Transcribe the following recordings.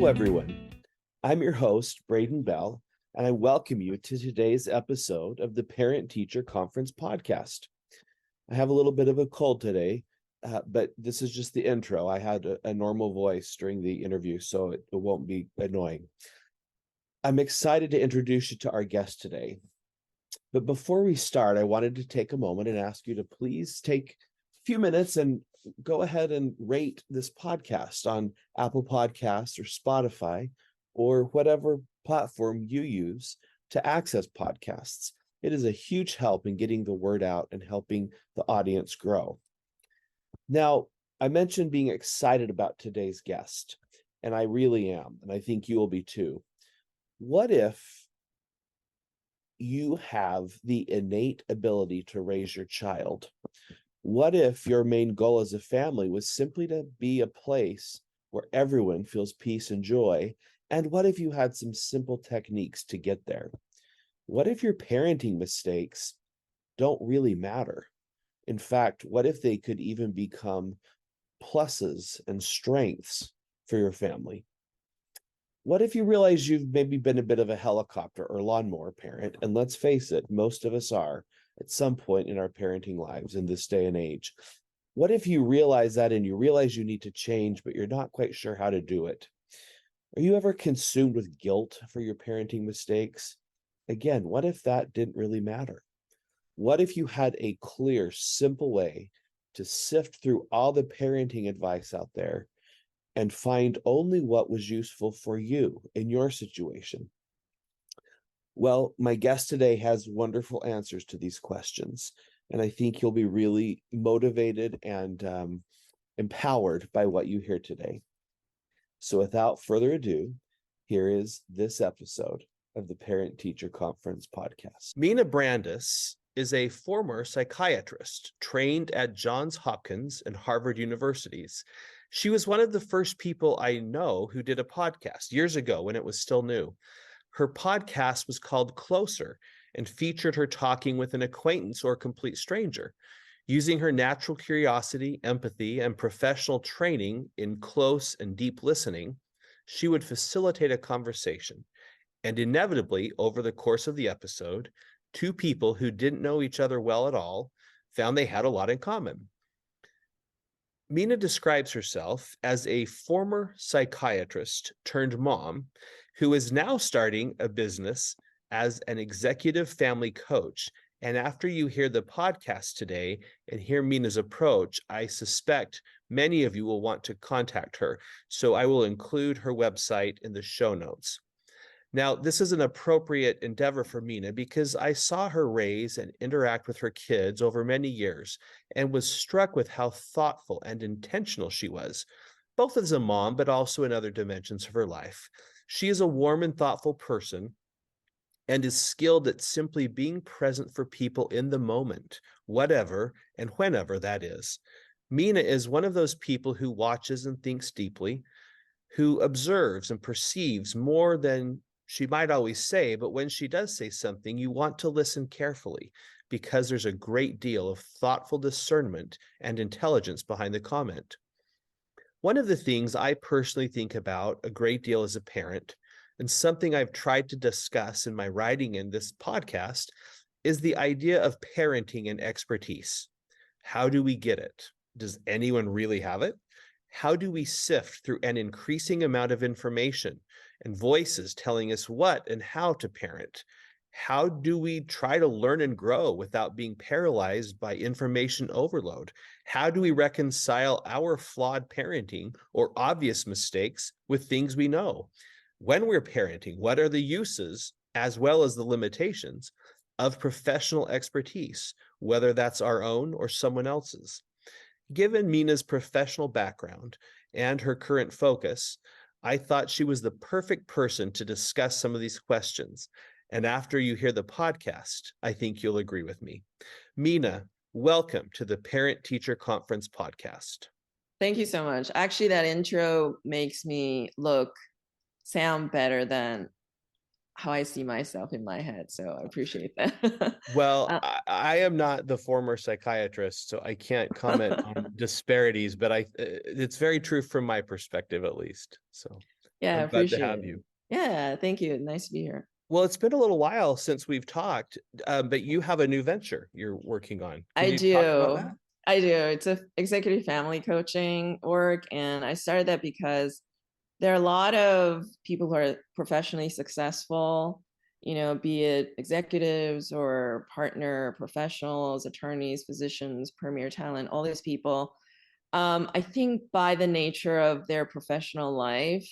Hello, everyone. I'm your host, Braden Bell, and I welcome you to today's episode of the Parent Teacher Conference podcast. I have a little bit of a cold today, but this is just the intro. I had a normal voice during the interview, so it won't be annoying. I'm excited to introduce you to our guest today. But before we start, I wanted to take a moment and ask you to please take a few minutes and go ahead and rate this podcast on Apple Podcasts or Spotify or whatever platform you use to access podcasts. It is a huge help in getting the word out and helping the audience grow. Now, I mentioned being excited about today's guest, and I really am, and I think you will be too. What if you have the innate ability to raise your child? What if your main goal as a family was simply to be a place where everyone feels peace and joy? And what if you had some simple techniques to get there? What if your parenting mistakes don't really matter? In fact, what if they could even become pluses and strengths for your family? What if you realize you've maybe been a bit of a helicopter or lawnmower parent? And let's face it, most of us are at some point in our parenting lives in this day and age. What if you realize that and you realize you need to change, but you're not quite sure how to do it? Are you ever consumed with guilt for your parenting mistakes? Again, what if that didn't really matter? What if you had a clear, simple way to sift through all the parenting advice out there and find only what was useful for you in your situation? Well, my guest today has wonderful answers to these questions, and I think you'll be really motivated and empowered by what you hear today. So without further ado, here is this episode of the Parent Teacher Conference podcast. Mina Brandis is a former psychiatrist trained at Johns Hopkins and Harvard universities. She was one of the first people I know who did a podcast years ago when it was still new. Her podcast was called Closer and featured her talking with an acquaintance or a complete stranger. Using her natural curiosity, empathy, and professional training in close and deep listening, she would facilitate a conversation. And inevitably, over the course of the episode, two people who didn't know each other well at all found they had a lot in common. Mina describes herself as a former psychiatrist turned mom who is now starting a business as an executive family coach. And after you hear the podcast today and hear Mina's approach, I suspect many of you will want to contact her. So I will include her website in the show notes. Now, this is an appropriate endeavor for Mina because I saw her raise and interact with her kids over many years and was struck with how thoughtful and intentional she was, both as a mom, but also in other dimensions of her life. She is a warm and thoughtful person and is skilled at simply being present for people in the moment, whatever and whenever that is. Mina is one of those people who watches and thinks deeply, who observes and perceives more than she might always say, but when she does say something, you want to listen carefully because there's a great deal of thoughtful discernment and intelligence behind the comment. One of the things I personally think about a great deal as a parent, and something I've tried to discuss in my writing in this podcast, is the idea of parenting and expertise. How do we get it? Does anyone really have it? How do we sift through an increasing amount of information and voices telling us what and how to parent? How do we try to learn and grow without being paralyzed by information overload? How do we reconcile our flawed parenting or obvious mistakes with things we know? When we're parenting, what are the uses as well as the limitations of professional expertise, whether that's our own or someone else's? Given Mina's professional background and her current focus, I thought she was the perfect person to discuss some of these questions. And after you hear the podcast, I think you'll agree with me. Mina, welcome to the Parent Teacher Conference podcast. Thank you so much. Actually, that intro makes me sound better than how I see myself in my head. So I appreciate that. Well, I am not the former psychiatrist, so I can't comment on disparities, but it's very true from my perspective, at least. So Yeah, I I'm glad to appreciate have it. you. Yeah, thank you. Nice to be here. Well, it's been a little while since we've talked, but you have a new venture you're working on. Can I you talk about that? do. I do. It's a executive family coaching work. And I started that because there are a lot of people who are professionally successful, be it executives or partner professionals, attorneys, physicians, premier talent, all these people. I think by the nature of their professional life,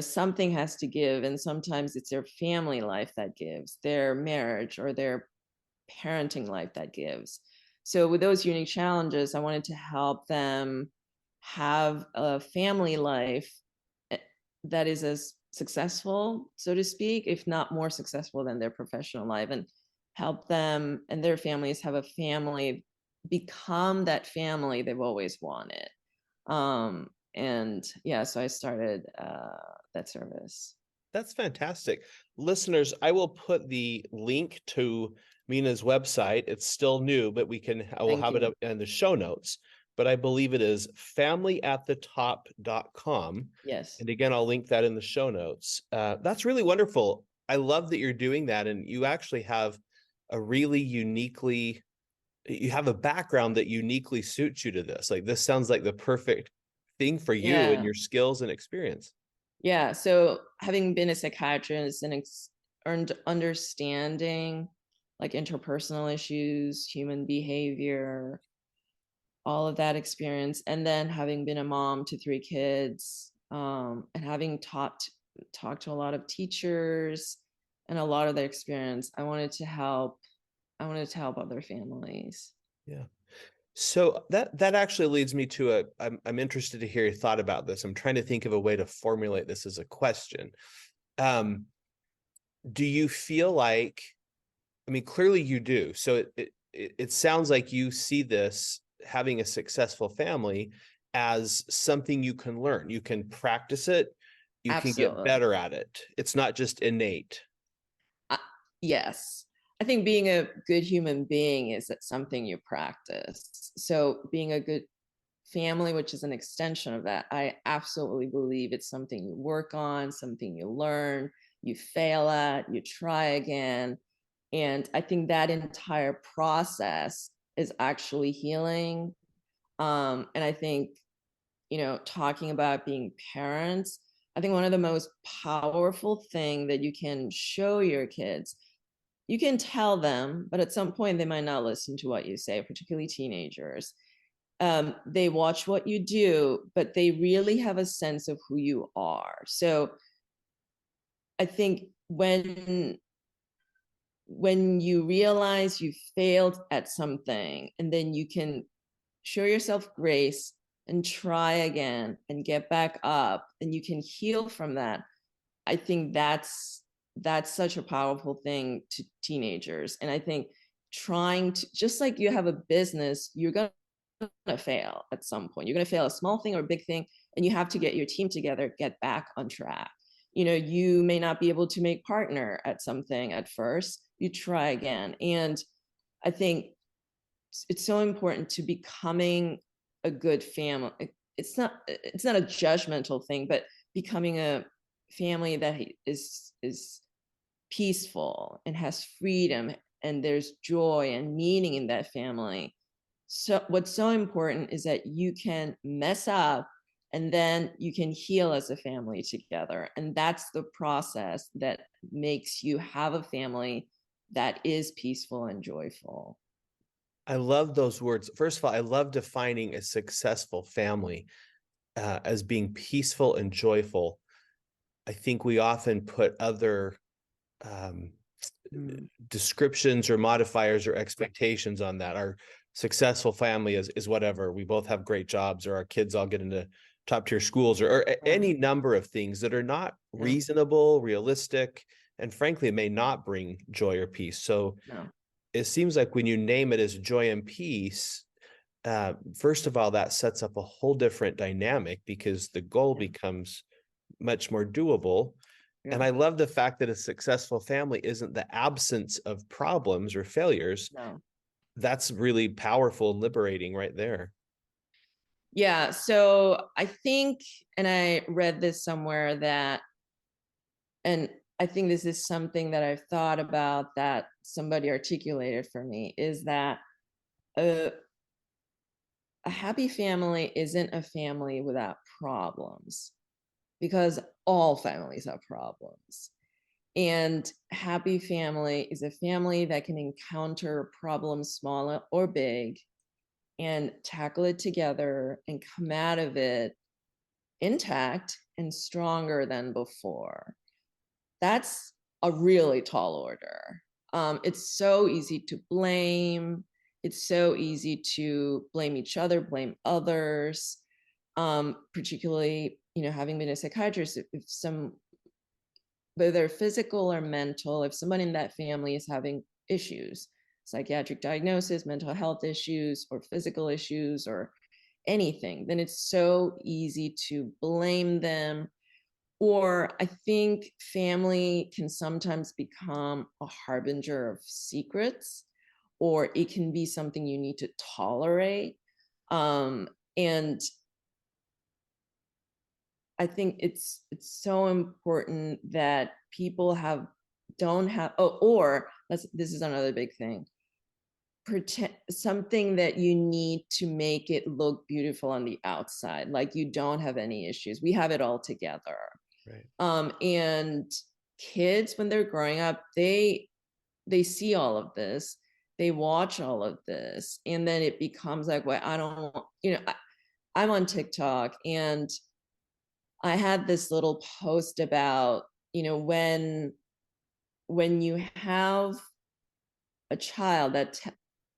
something has to give. And sometimes it's their family life that gives, their marriage or their parenting life that gives. So with those unique challenges, I wanted to help them have a family life that is as successful, so to speak, if not more successful than their professional life, and help them and their families have a family, become that family they've always wanted. And yeah, so I started that service. That's fantastic. Listeners, I will put the link to Mina's website. It's still new, but I will Thank have it you. up in the show notes. But I believe it is familyatthetop.com. Yes. And again, I'll link that in the show notes. That's really wonderful. I love that you're doing that. And you actually have a really you have a background that uniquely suits you to this. Like, this sounds like the perfect thing for you and Yeah. your skills and experience. Yeah. So having been a psychiatrist and earned understanding like interpersonal issues, human behavior, all of that experience, and then having been a mom to 3 kids, and having talked to a lot of teachers and a lot of their experience, I wanted to help. I wanted to help other families. Yeah. So that actually leads me to I'm interested to hear your thought about this. I'm trying to think of a way to formulate this as a question. Um, do you feel like, I mean, clearly you do. So it sounds like you see this having a successful family as something you can learn. You can practice it. You can get Absolutely. better at it. It's not just innate. Uh, yes. I think being a good human being is something you practice. So being a good family, which is an extension of that, I absolutely believe it's something you work on, something you learn, you fail at, you try again. And I think that entire process is actually healing. And I think, talking about being parents, I think one of the most powerful thing that you can show your kids, you can tell them, but at some point they might not listen to what you say, particularly teenagers. They watch what you do, but they really have a sense of who you are. So I think when you realize you failed at something, and then you can show yourself grace and try again and get back up, and you can heal from that. I think that's such a powerful thing to teenagers. And I think trying to, just like you have a business, you're going to fail at some point. You're going to fail a small thing or a big thing, and you have to get your team together, get back on track. You may not be able to make partner at something at first. You try again. And I think it's so important to becoming a good family. It's not a judgmental thing, but becoming a family that is peaceful and has freedom, and there's joy and meaning in that family. So what's so important is that you can mess up, and then you can heal as a family together. And that's the process that makes you have a family that is peaceful and joyful. I love those words. First of all, I love defining a successful family as being peaceful and joyful. I think we often put other um, descriptions or modifiers or expectations on that. Our successful family is whatever. We both have great jobs, or our kids all get into top tier schools, or any number of things that are not reasonable, realistic, and frankly may not bring joy or peace. So No. it seems like when you name it as joy and peace, first of all, that sets up a whole different dynamic, because the goal becomes much more doable. And I love the fact that a successful family isn't the absence of problems or failures. No. That's really powerful and liberating right there. Yeah. So I think, and I read this somewhere that, and I think this is something that I've thought about that somebody articulated for me, is that a, a happy family isn't a family without problems, because all families have problems. And happy family is a family that can encounter problems, small or big, and tackle it together and come out of it intact and stronger than before. That's a really tall order. It's so easy to blame. It's so easy to blame each other, blame others. Particularly, having been a psychiatrist, if some, whether physical or mental, if someone in that family is having issues, psychiatric diagnosis, mental health issues, or physical issues, or anything, then it's so easy to blame them. Or I think family can sometimes become a harbinger of secrets, or it can be something you need to tolerate. And I think it's so important that people don't have, or this is another big thing, pretend something that you need to make it look beautiful on the outside, like you don't have any issues, we have it all together. Right. And kids, when they're growing up, they see all of this, they watch all of this, and then it becomes like, well, I don't, I'm on TikTok, and I had this little post about, when you have a child that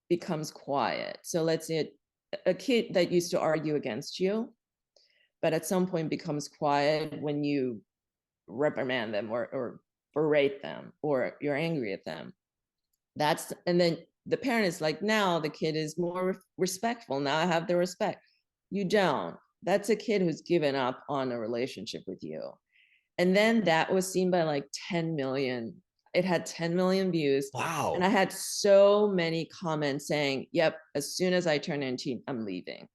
becomes quiet. So let's say a kid that used to argue against you, but at some point becomes quiet when you reprimand them, or berate them, or you're angry at them. And then the parent is like, now the kid is more respectful. Now I have the respect. You don't. That's a kid who's given up on a relationship with you. And then that was seen by like 10 million. It had 10 million views. Wow. And I had so many comments saying, yep, as soon as I turn 19, I'm leaving.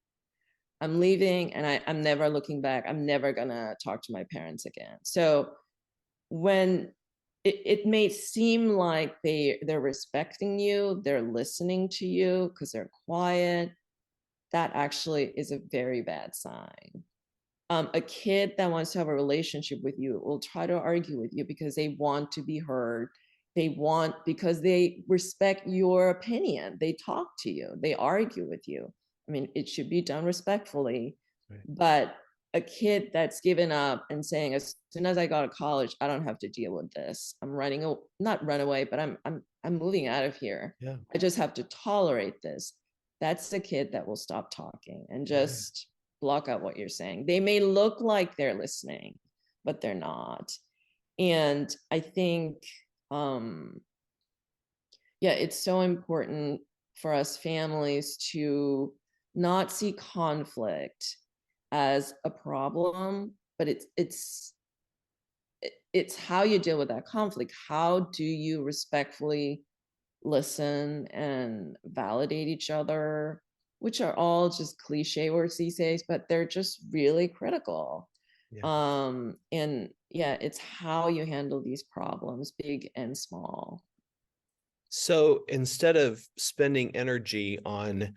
I'm leaving, and I'm never looking back. I'm never going to talk to my parents again. So when it may seem like they're respecting you, they're listening to you because they're quiet, that actually is a very bad sign. A kid that wants to have a relationship with you will try to argue with you because they want to be heard. Because they respect your opinion. They talk to you, they argue with you. I mean, it should be done respectfully. Right. But a kid that's given up and saying, as soon as I go to college, I don't have to deal with this. I'm not run away, but I'm moving out of here. Yeah. I just have to tolerate this. That's the kid that will stop talking and just block out what you're saying. They may look like they're listening, but they're not. And I think, it's so important for us families to not see conflict as a problem, but it's how you deal with that conflict. How do you respectfully listen and validate each other, which are all just cliche words these days, but they're just really critical. And it's how you handle these problems, big and small. So instead of spending energy on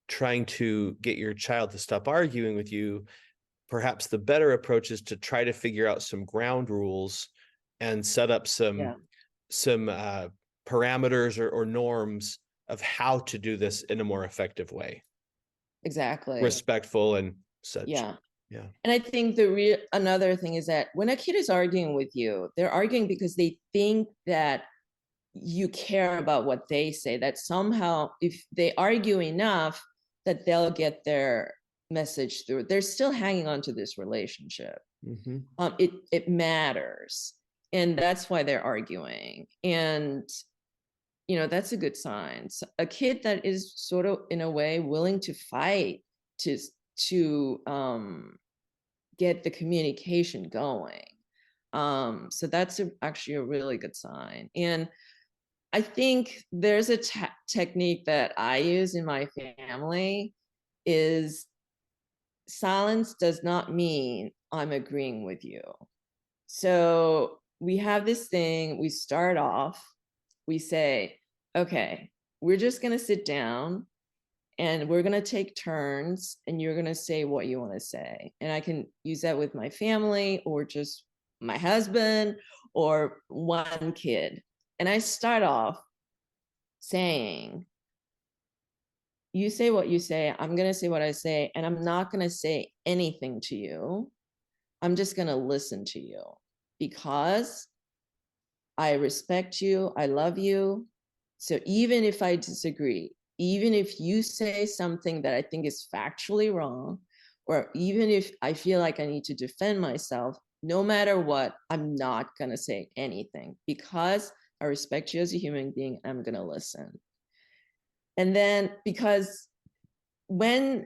trying to get your child to stop arguing with you, perhaps the better approach is to try to figure out some ground rules and set up some parameters or norms of how to do this in a more effective way. Exactly. Respectful and such. Yeah. Yeah. And I think another thing is that when a kid is arguing with you, they're arguing because they think that you care about what they say, that somehow if they argue enough, that they'll get their message through. They're still hanging on to this relationship. Mm-hmm. It matters. And that's why they're arguing. And, that's a good sign. So a kid that is sort of, in a way, willing to fight to get the communication going. So that's actually a really good sign. And I think there's a technique that I use in my family is silence does not mean I'm agreeing with you. So we have this thing, we start off, we say, okay, we're just going to sit down and we're going to take turns and you're going to say what you want to say. And I can use that with my family or just my husband or one kid. And I start off saying, you say what you say, I'm going to say what I say, and I'm not going to say anything to you. I'm just going to listen to you because I respect you, I love you. So even if I disagree, even if you say something that I think is factually wrong, or even if I feel like I need to defend myself, no matter what, I'm not going to say anything because I respect you as a human being. I'm going to listen. And then because when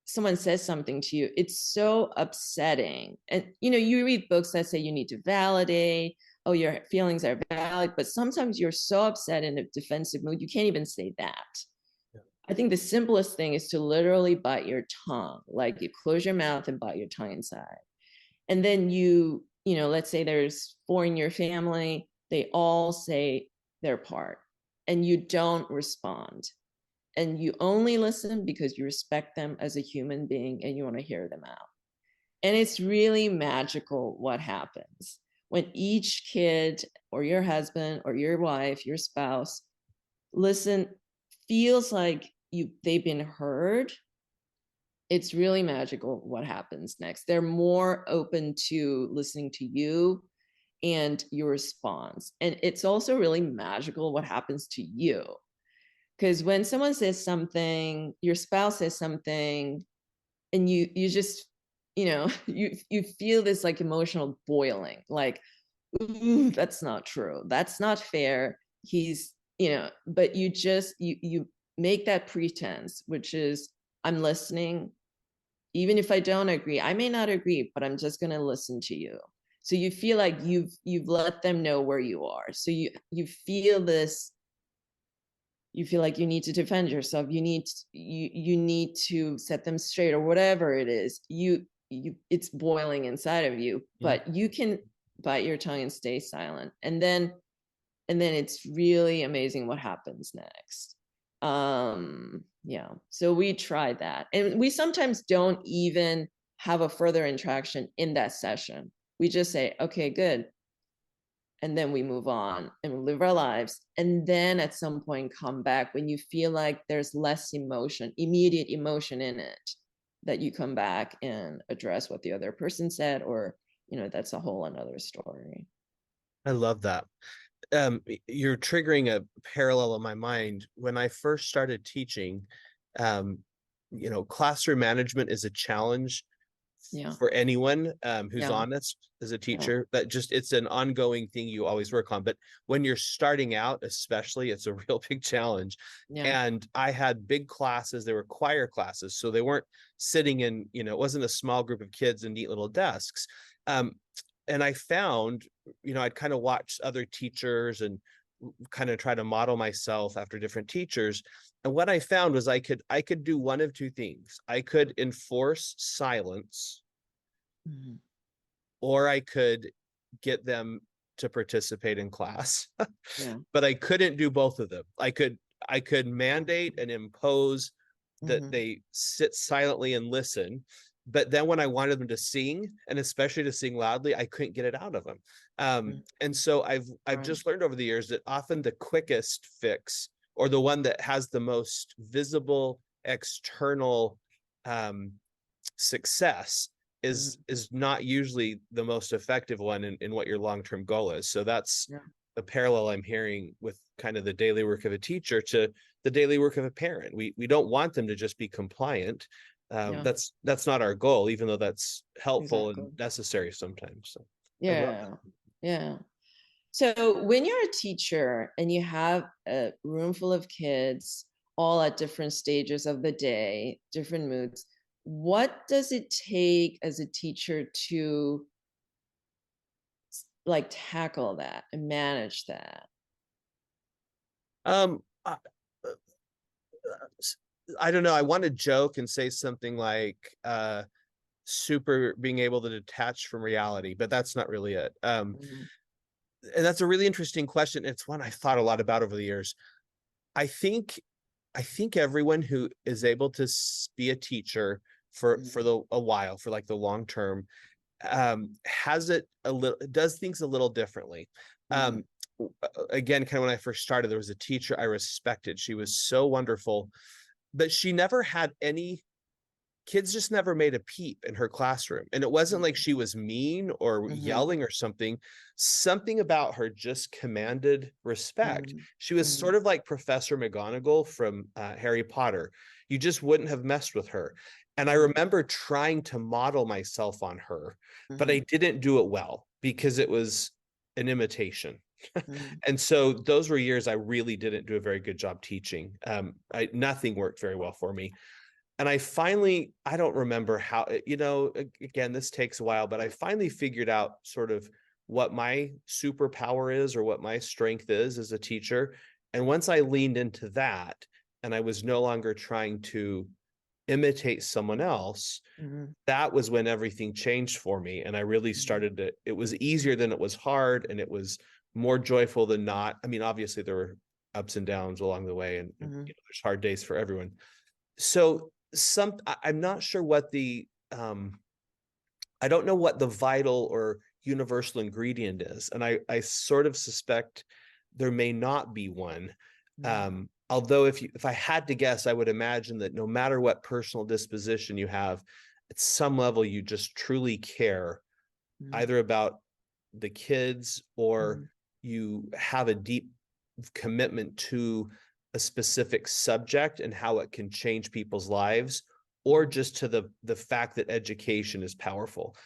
someone says something to you, it's so upsetting. And you read books that say you need to validate, oh, your feelings are valid, but sometimes you're so upset in a defensive mood, you can't even say that. Yeah. I think the simplest thing is to literally bite your tongue, like you close your mouth and bite your tongue inside. And then let's say there's 4 in your family, they all say their part and you don't respond. And you only listen because you respect them as a human being and you want to hear them out. And it's really magical what happens when each kid or your husband or your wife, your spouse, feels like they've been heard. It's really magical what happens next. They're more open to listening to you and your response. And it's also really magical what happens to you. Because when someone says something, your spouse says something, and you just, you feel this like emotional boiling, like, ooh, that's not true. That's not fair. But you make that pretense, which is I'm listening. Even if I don't agree, I may not agree, but I'm just gonna listen to you. So you feel like you've let them know where you are. So you feel this, you feel like you need to defend yourself, you need to set them straight or whatever it is, it's boiling inside of you, but you can bite your tongue and stay silent, and then it's really amazing what happens next. Yeah, so we tried that, and we sometimes don't even have a further interaction in that session. We just say, okay, good, and then we move on and we live our lives, and then at some point come back when you feel like there's less immediate emotion in it, that you come back and address what the other person said, or that's a whole another story. I love that. You're triggering a parallel in my mind. When I first started teaching, classroom management is a challenge for anyone who's honest as a teacher. That it's an ongoing thing you always work on. But when you're starting out, especially, it's a real big challenge. And I had big classes. They were choir classes, so they weren't sitting in, it wasn't a small group of kids in neat little desks. And I found, I'd kind of watch other teachers and kind of try to model myself after different teachers. And what I found was I could do one of two things. I could enforce silence, or I could get them to participate in class. But I couldn't do both of them. I could mandate and impose that they sit silently and listen. But then when I wanted them to sing, and especially to sing loudly, I couldn't get it out of them. And so I've just learned over the years that often the quickest fix, or the one that has the most visible external success, is not usually the most effective one in what your long-term goal is. So that's the parallel I'm hearing with kind of the daily work of a teacher to the daily work of a parent. We don't want them to just be compliant. That's not our goal, even though that's helpful and necessary sometimes. So yeah. So when you're a teacher and you have a room full of kids, all at different stages of the day, different moods, what does it take as a teacher to like tackle that and manage that? I don't know. I want to joke and say something like, super being able to detach from reality, but that's not really it. Mhm. And that's a really interesting question. It's one I've thought a lot about over the years. I think I think everyone who is able to be a teacher for Mhm. a while, for like the long term, has it a little, does things a little differently. Mhm. Um, Again, kind of when I first started, there was a teacher I respected. She was so wonderful, but she never had any kids, just never made a peep in her classroom. And it wasn't like she was mean or Mhm. yelling or something. Something about her just commanded respect. Mhm. She was Mhm. sort of like Professor McGonagall from Harry Potter. You just wouldn't have messed with her. And I Mhm. remember trying to model myself on her, but I Mhm. didn't do it well because it was an imitation. Mhm. And so those were years I really didn't do a very good job teaching. Nothing worked very well for me. And I finally, I don't remember how, again, this takes a while, but I finally figured out sort of what my superpower is or what my strength is as a teacher. And once I leaned into that and I was no longer trying to imitate someone else, Mhm. that was when everything changed for me. And I really Mhm. started to, it was easier than it was hard, and it was more joyful than not. I mean, obviously there were ups and downs along the way, and Mhm. there's hard days for everyone. So I'm not sure what the I don't know what the vital or universal ingredient is, and I sort of suspect there may not be one. Mhm. Although if I had to guess, I would imagine that no matter what personal disposition you have, at some level you just truly care Mhm. either about the kids, or Mhm. you have a deep commitment to a specific subject and how it can change people's lives, or Mhm. just to the fact that education is powerful.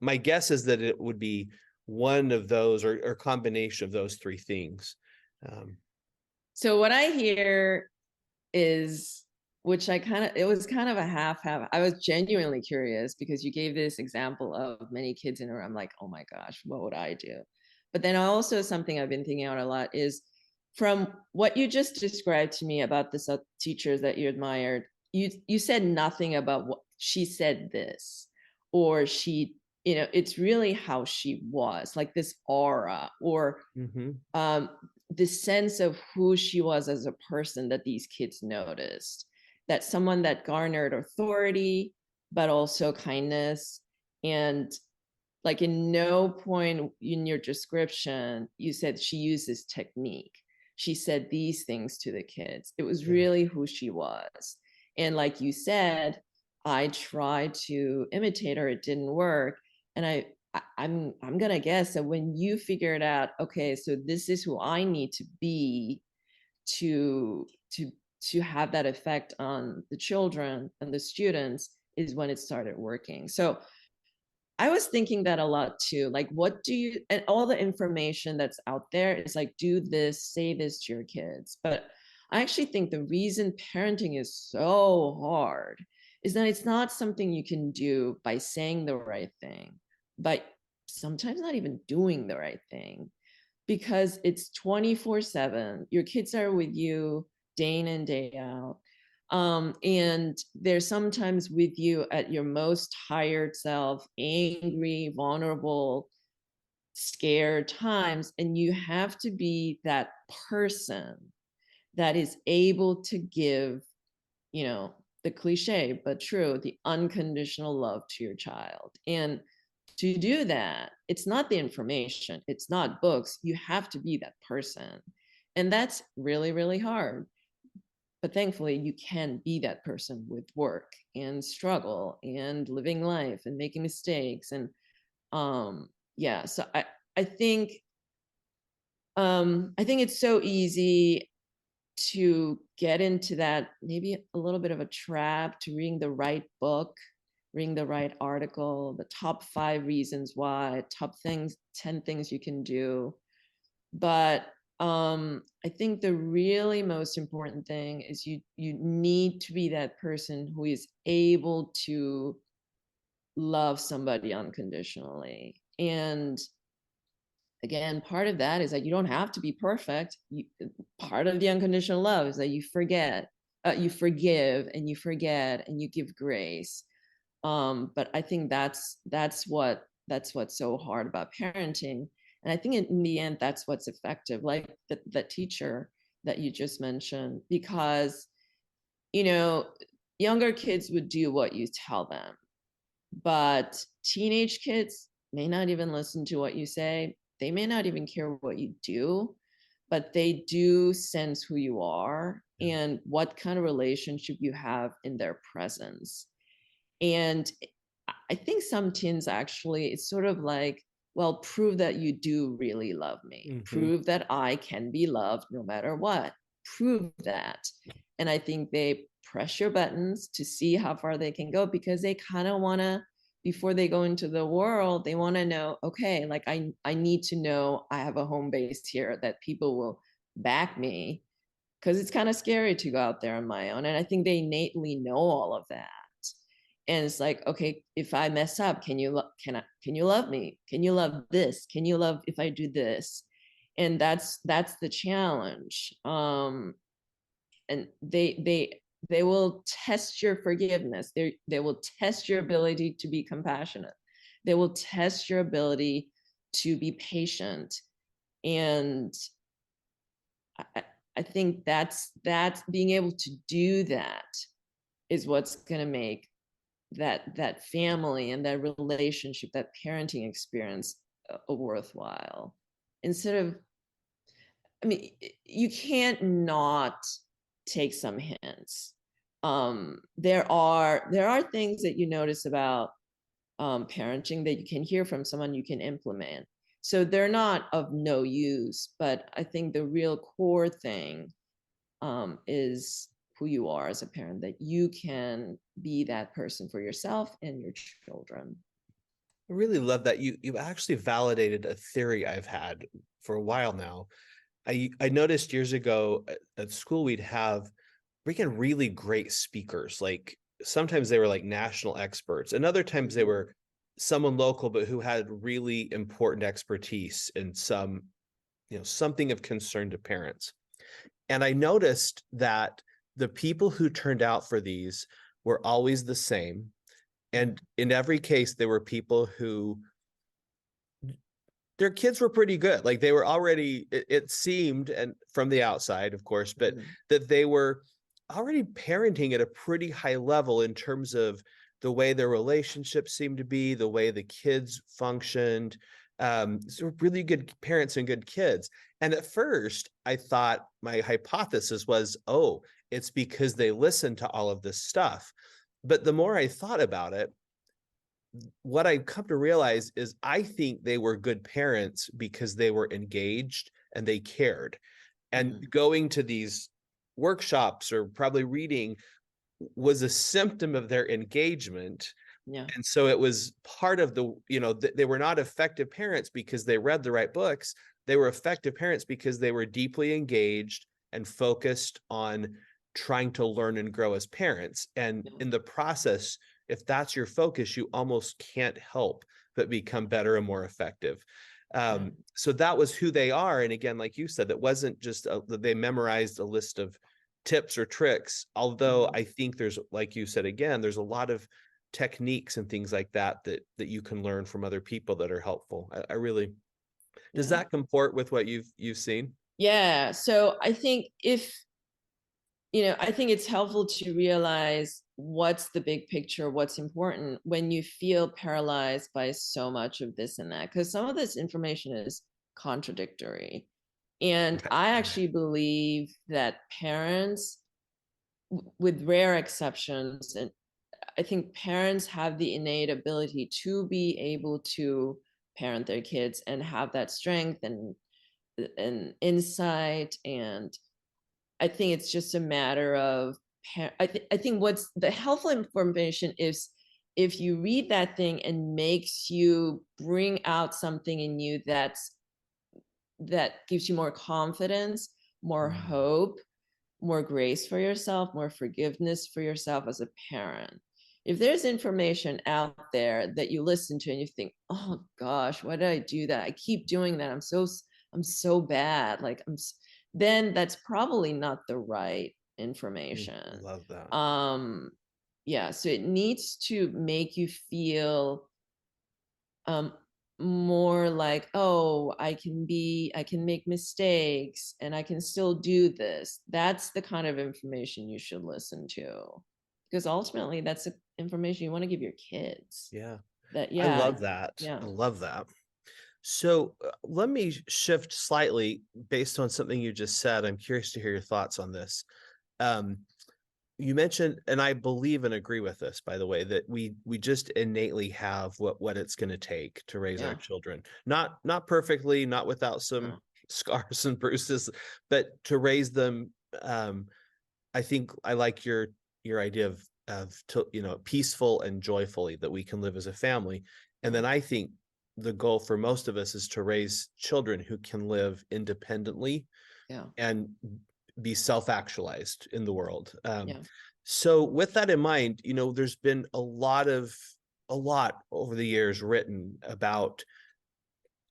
My guess is that it would be one of those, or combination of those three things. um, So what I hear is, which it was kind of a half. I was genuinely curious because you gave this example of many kids in a room. I'm like, oh my gosh, what would I do? But then also something I've been thinking out a lot is, from what you just described to me about the teachers that you admired, you said nothing about what she said this, or she, it's really how she was, like this aura, or mhm. um, the sense of who she was as a person that these kids noticed. That someone that garnered authority, but also kindness. And like, in no point in your description, you said she used this technique. She said these things to the kids. It was Yeah. really who she was. And like you said, I tried to imitate her, it didn't work. And I'm gonna guess that when you figured out, okay, so this is who I need to be to to to have that effect on the children and the students, is when it started working. So I was thinking that a lot too. Like, what do you, and all the information that's out there is like, do this, say this to your kids. But I actually think the reason parenting is so hard is that it's not something you can do by saying the right thing, but sometimes not even doing the right thing, because it's 24/7. Your kids are with you day in and day out. And they're sometimes with you at your most tired self, angry, vulnerable, scared times. And you have to be that person that is able to give, the cliche, but true, the unconditional love to your child. And to do that, it's not the information, it's not books. You have to be that person. And that's really, really hard. But thankfully, you can be that person with work and struggle and living life and making mistakes. And yeah, so I think I think it's so easy to get into that, maybe a little bit of a trap, to reading the right book, reading the right article, the top 5 reasons why, top things, 10 things you can do. But I think the really most important thing is you need to be that person who is able to love somebody unconditionally. And again, part of that is that you don't have to be perfect. Part of the unconditional love is that you forgive, and you forget, and you give grace. But I think that's what's so hard about parenting. And I think in the end, that's what's effective, like the teacher that you just mentioned, because, you know, younger kids would do what you tell them, but teenage kids may not even listen to what you say. They may not even care what you do, but they do sense who you are and what kind of relationship you have in their presence. And I think some teens actually, it's sort of like, well, prove that you do really love me. Mhm. Prove that I can be loved no matter what. Prove that. And I think they press your buttons to see how far they can go, because they kind of want to, before they go into the world, they want to know, okay, like I need to know I have a home base here, that people will back me, because it's kind of scary to go out there on my own. And I think they innately know all of that. And it's like, okay, if I mess up, can you can you love me? Can you love this? Can you love if I do this? And that's the challenge. And they will test your forgiveness. They will test your ability to be compassionate. They will test your ability to be patient. And I, I think that's being able to do that is what's going to make that family and that relationship, that parenting experience, worthwhile. Instead of, I mean, you can't not take some hints. There are things that you notice about parenting that you can hear from someone, you can implement. So they're not of no use, but I think the real core thing is who you are as a parent, that you can be that person for yourself and your children. I really love that you actually validated a theory I've had for a while now. I noticed years ago at school we'd have freaking really great speakers. Like sometimes they were like national experts, and other times they were someone local but who had really important expertise in some, something of concern to parents. And I noticed that the people who turned out for these were always the same. And in every case, there were people who their kids were pretty good. Like they were already, it seemed, and from the outside, of course, but that they were already parenting at a pretty high level in terms of the way their relationships seemed to be, the way the kids functioned. So really good parents and good kids. And at first, I thought my hypothesis was, oh, it's because they listened to all of this stuff. But the more I thought about it, what I've come to realize is I think they were good parents because they were engaged and they cared. And going to these workshops or probably reading was a symptom of their engagement. Yeah. And so it was part of the, they were not effective parents because they read the right books. They were effective parents because they were deeply engaged and focused on trying to learn and grow as parents. And in the process, if that's your focus, you almost can't help but become better and more effective. So that was who they are. And again, like you said, that wasn't just that they memorized a list of tips or tricks. Although I think there's, like you said, again, there's a lot of techniques and things like that you can learn from other people that are helpful. I really, does that comport with what you've seen? Yeah. So I think I think it's helpful to realize what's the big picture, what's important when you feel paralyzed by so much of this and that, because some of this information is contradictory. And I actually believe that parents, with rare exceptions, and I think parents have the innate ability to be able to parent their kids and have that strength and insight. And I think it's just a matter of, I think what's the helpful information is if you read that thing and makes you bring out something in you that gives you more confidence, more hope, more grace for yourself, more forgiveness for yourself as a parent. If there's information out there that you listen to and you think, oh gosh, why did I do that? I keep doing that. I'm so bad. Like then that's probably not the right information. Love that. Yeah, so it needs to make you feel more like, oh, I can make mistakes and I can still do this. That's the kind of information you should listen to, because ultimately that's the information you want to give your kids. Yeah. That, I yeah, love that. yeah. I love that. So let me shift slightly based on something you just said. I'm curious to hear your thoughts on this. You mentioned, and I believe and agree with this, by the way, that we just innately have what it's going to take to raise our Yeah. children. Not perfectly, not without some scars and bruises, but to raise them. I think I like your idea of peaceful and joyfully, that we can live as a family. And then I think the goal for most of us is to raise children who can live independently Yeah. and be self-actualized in the world. Yeah. So with that in mind, there's been a lot over the years written about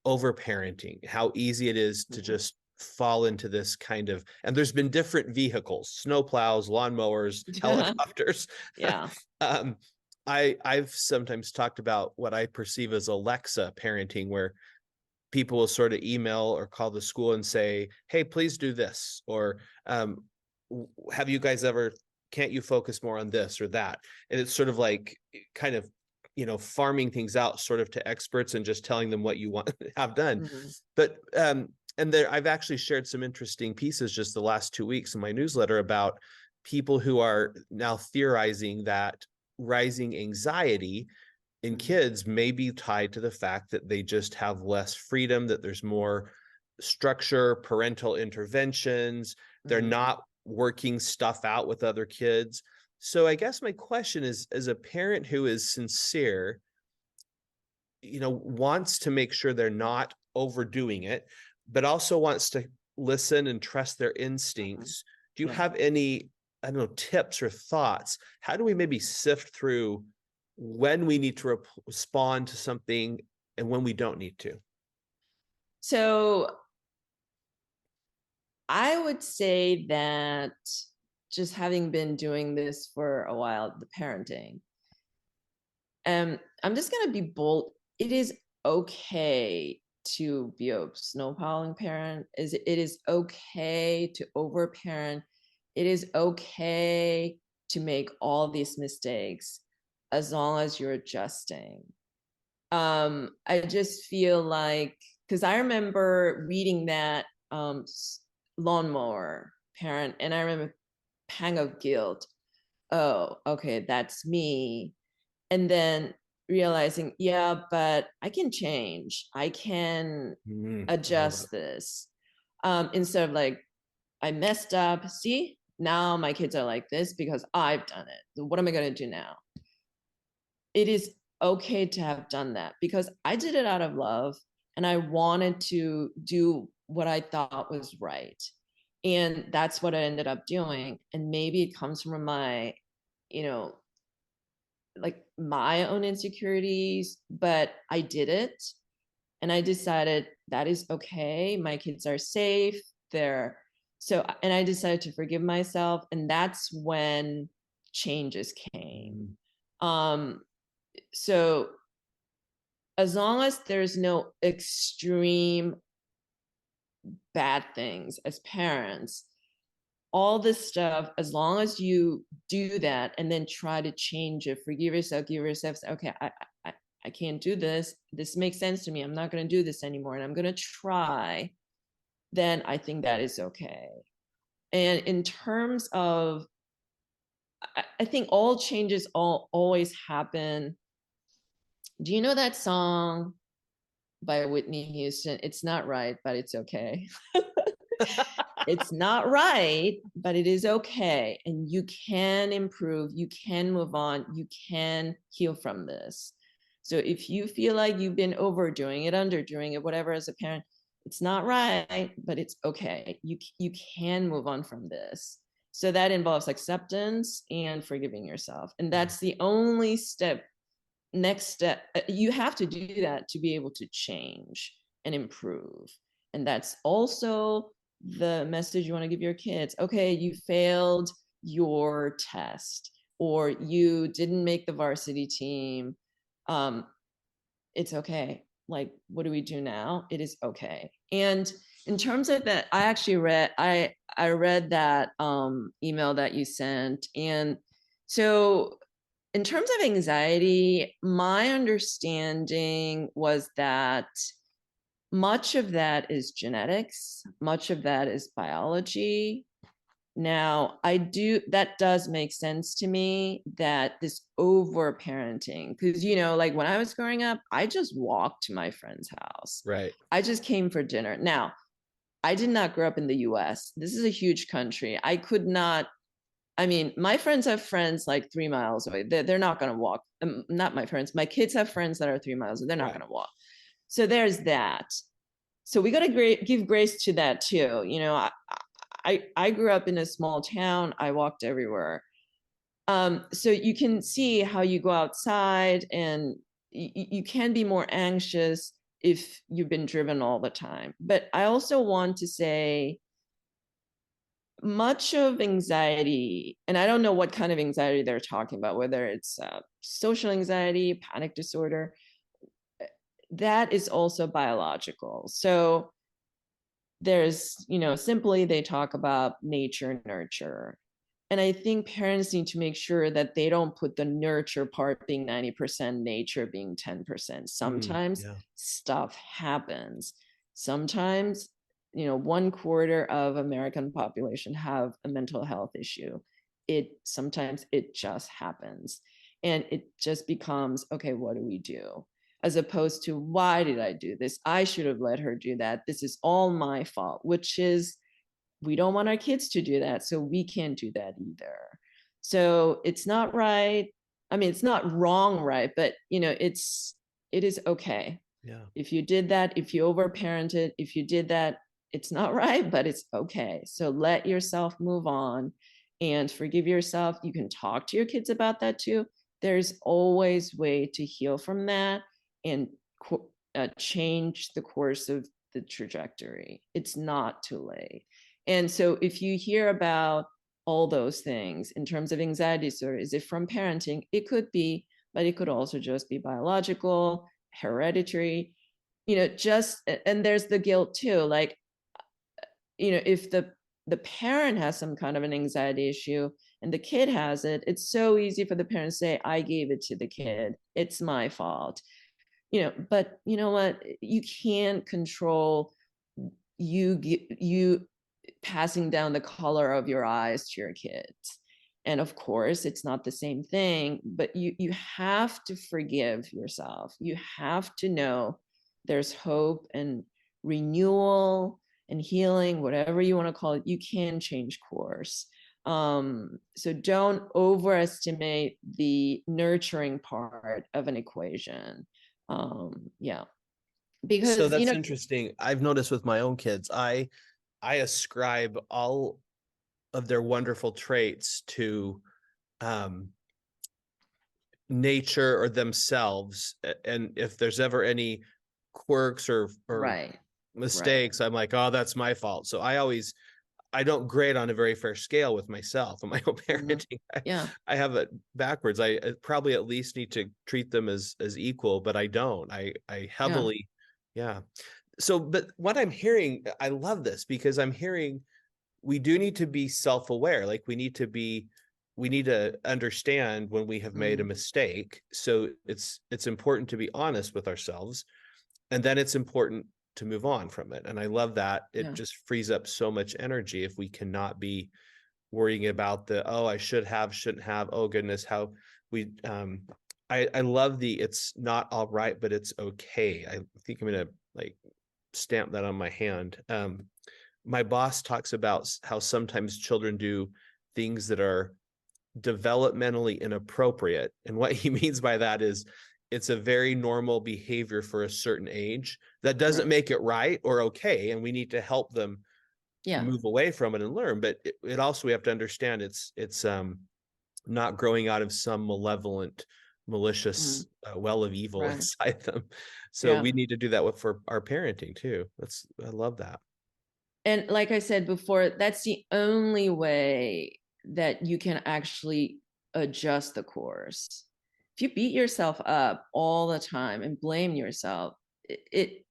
overparenting, how easy it is to just fall into this kind of, and there's been different vehicles, snowplows, lawnmowers, helicopters. Yeah. I've sometimes talked about what I perceive as Alexa parenting, where people will sort of email or call the school and say, hey, please do this, or have you guys ever, can't you focus more on this or that? And it's sort of like kind of farming things out sort of to experts and just telling them what you want to have done. Mm-hmm. But and there, I've actually shared some interesting pieces just the last 2 weeks in my newsletter about people who are now theorizing that rising anxiety in kids may be tied to the fact that they just have less freedom, that there's more structure, parental interventions, they're not working stuff out with other kids. So I guess my question is, as a parent who is sincere, wants to make sure they're not overdoing it, but also wants to listen and trust their instincts. Do you have any, I don't know, tips or thoughts? How do we maybe sift through when we need to respond to something and when we don't need to? So I would say that, just having been doing this for a while, the parenting, I'm just gonna be bold. It is okay to be a snowplowing parent. It is okay to overparent. It is okay to make all these mistakes as long as you're adjusting. I just feel like, because I remember reading that lawnmower parent, and I remember pang of guilt. Oh, okay, that's me. And then realizing, yeah, but I can change. I can adjust this. Instead of like, I messed up. See, now my kids are like this because I've done it. What am I going to do now? It is okay to have done that, because I did it out of love and I wanted to do what I thought was right. And that's what I ended up doing. And maybe it comes from my, like my own insecurities, but I did it. And I decided that is okay. My kids are safe. And I decided to forgive myself. And that's when changes came. So as long as there's no extreme bad things as parents, all this stuff, as long as you do that and then try to change it, forgive yourself, give yourself, okay, I can't do this. This makes sense to me. I'm not going to do this anymore. And I'm going to try. Then I think that is okay. And in terms of, I think all changes always happen. Do you know that song by Whitney Houston? It's not right, but it's okay. It's not right, but it is okay. And you can improve, you can move on, you can heal from this. So if you feel like you've been overdoing it, underdoing it, whatever, as a parent, it's not right, but it's okay. You can move on from this. So that involves acceptance and forgiving yourself. And that's the only next step. You have to do that to be able to change and improve. And that's also the message you want to give your kids. Okay, you failed your test. or you didn't make the varsity team. It's okay. Like, what do we do now? It is okay. And in terms of that, I actually read, I read that email that you sent. And so in terms of anxiety, my understanding was that much of that is genetics, much of that is biology. Now, that does make sense to me, that this over parenting, because, like when I was growing up, I just walked to my friend's house. Right. I just came for dinner. Now, I did not grow up in the US. This is a huge country. I could not, my friends have friends like 3 miles away. They're not going to walk. Not my friends. My kids have friends that are 3 miles away. They're not Right. going to walk. So there's that. So we got to give grace to that too. I grew up in a small town. I walked everywhere. So you can see how you go outside and you can be more anxious if you've been driven all the time. But I also want to say much of anxiety, and I don't know what kind of anxiety they're talking about, whether it's social anxiety, panic disorder, that is also biological. So there's, simply they talk about nature, nurture. And I think parents need to make sure that they don't put the nurture part being 90%, nature being 10%. Sometimes stuff happens. Sometimes, 1/4 of American population have a mental health issue. Sometimes it just happens. And it just becomes, okay, what do we do? As opposed to, why did I do this? I should have let her do that. This is all my fault, which is, we don't want our kids to do that. So we can't do that either. So it's not right. It's not wrong, right? But, it is okay. Yeah. If you did that, if you overparented, if you did that, it's not right, but it's okay. So let yourself move on and forgive yourself. You can talk to your kids about that too. There's always a way to heal from that and change the course of the trajectory. It's not too late. And so if you hear about all those things in terms of anxiety disorder, is it from parenting? It could be, but it could also just be biological, hereditary, and there's the guilt too. Like, if the parent has some kind of an anxiety issue and the kid has it, it's so easy for the parent to say, I gave it to the kid. It's my fault. But you know what? You can't control you passing down the color of your eyes to your kids. And of course, it's not the same thing, but you have to forgive yourself. You have to know there's hope and renewal and healing, whatever you want to call it. You can change course. So don't overestimate the nurturing part of an equation. Because so that's interesting. I've noticed with my own kids, I ascribe all of their wonderful traits to nature or themselves. And if there's ever any quirks or right, mistakes, I'm like, oh, that's my fault. So I don't grade on a very fair scale with myself and my own parenting. I have it backwards. I probably at least need to treat them as equal, but I don't. I heavily, So, but what I'm hearing, I love this, because I'm hearing we do need to be self-aware. Like we need to understand when we have made a mistake. So it's important to be honest with ourselves, and then it's important to move on from it. And I love that. It just frees up so much energy if we cannot be worrying about I shouldn't have, oh goodness, how we, I love it's not all right, but it's okay. I think I'm going to stamp that on my hand. My boss talks about how sometimes children do things that are developmentally inappropriate. And what he means by that is it's a very normal behavior for a certain age. That doesn't make it right or okay. And we need to help them move away from it and learn. But it also, we have to understand it's not growing out of some malevolent, malicious well of evil inside them. So we need to do that for our parenting too. I love that. And like I said before, that's the only way that you can actually adjust the course. If you beat yourself up all the time and blame yourself,